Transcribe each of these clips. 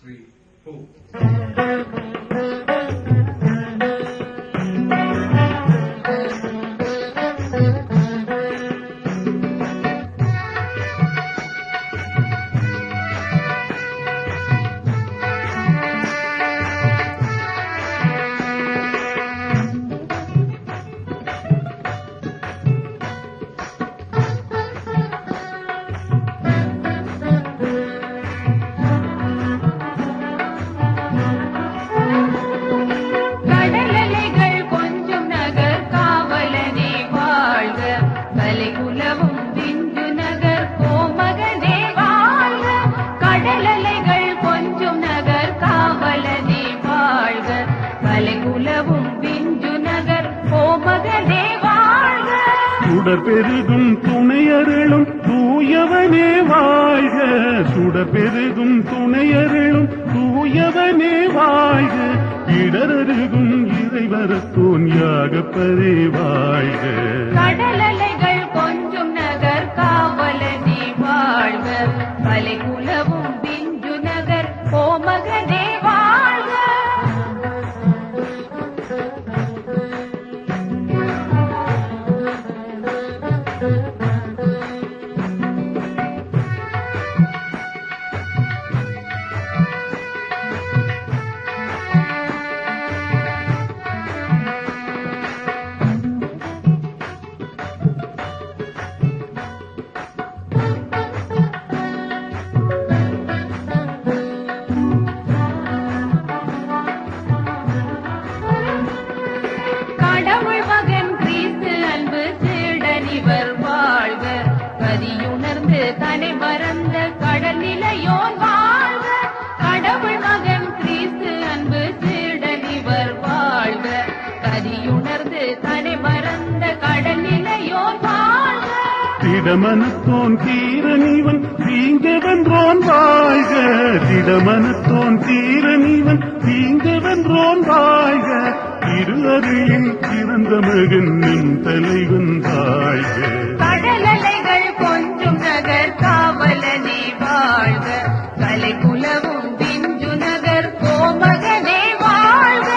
3, 4. சுடர் பெருகும் துணையருளும் தூயவனே வாழ்க, சுடர் பெருகும் துணையருளும் தூயவனே வாழ்க, இடரருகும் இறைவரத்தோன் யாகப்பரே வாழ்க. கடலலைகள் கொஞ்சும் நகர் காவலனே வாழ்க, கலை குலவும் பிஞ்சு நகர் கோமகனே வாழ்க. கடவுள் மகன் கிறிஸ்து அன்பு சீடனிவர் வாழ்க, கதியுணர்ந்து தனை மறந்த கடல் நிலையோன் வாழ்க. கடவுள் மகன் கிறிஸ்து அன்பு சீடனிவர் வாழ்க, கதியுணர்ந்து தனை மறந்த கடல் நிலையோன் வாழ்க. திடமனத்தோன் தீரனிவன் தீங்கவென்றோன் வாழ்க, திடமனத்தோன் தீரனிவன் தீங்கவென்றோன் வாழ்க, இரு அருளின் சிறந்த மகன் நின் தலைவன் வாழ்க. கடலலைகள் கொஞ்சும் நகர் காவலனே வாழ்க, கலை குலவும் பிஞ்சு நகர் கோமகனே வாழ்க.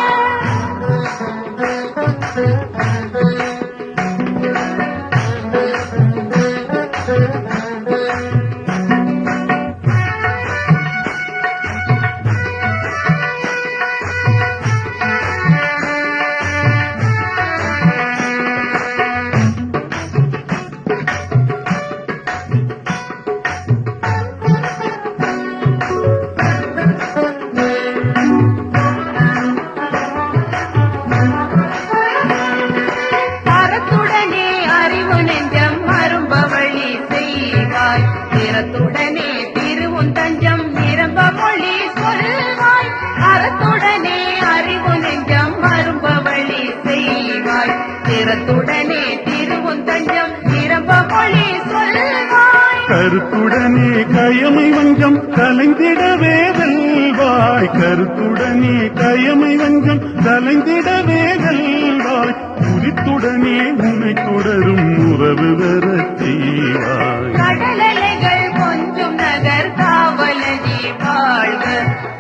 அறத்துடனே அறிவு நெஞ்சம் அரும்பவழி செய்வாய், திறத்துடனே திருவுன் தஞ்சம் நிரம்ப மொழி சொல்வாய். அறத்துடனே அறிவு நெஞ்சம் அரும்பவழி செய்வாய், திறத்துடனே திருவுன் தஞ்சம் நிரம்ப மொழி சொல்வாய். கருத்துடனே கயமை வஞ்சம் கலைந்திடவே வெல்வாய், கருத்துடனே கயமை வஞ்சம் கலைந்திடவே வெல்வாய், குறித்துடனே உன்னை தொடரும் உறவு வரச் செய்வாய். கடலலைகள் கொஞ்சும் நகர் காவலனே வாழ்க,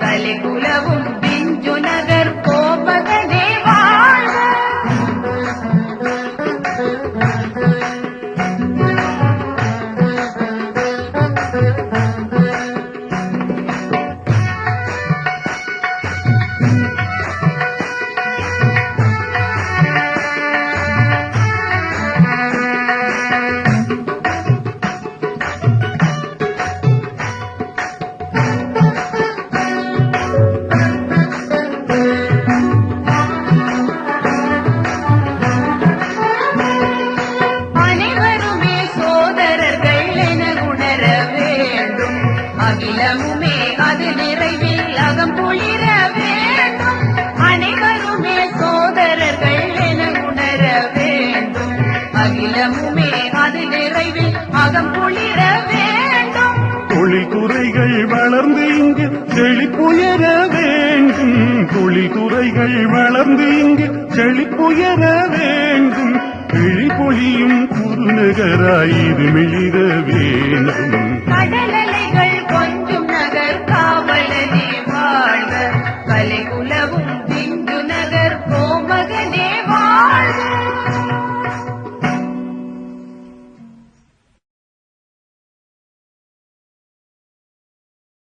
கலை குலவும் பிஞ்சு நகர் கோமகனே வாழ்க. அனைவருமே சோதரர்கள் என உணர வேண்டும், அகிலமுமே அது நிறைவில் அகம் குளிர வேண்டும். அனைவருமே சோதரர்கள் என உணர வேண்டும், அகிலமுமே அது நிறைவில் அகம் குளிர வேண்டும். தொழில் துறைகள் வளர்ந்து இங்கு செழிப்புயர வேண்டும், தொழில் துறைகள் வளர்ந்து இங்கு செழிப்புயர வேண்டும், கிழிப்பொழியும் குறுநகராய் இது மிளிர வேண்டும். கடலை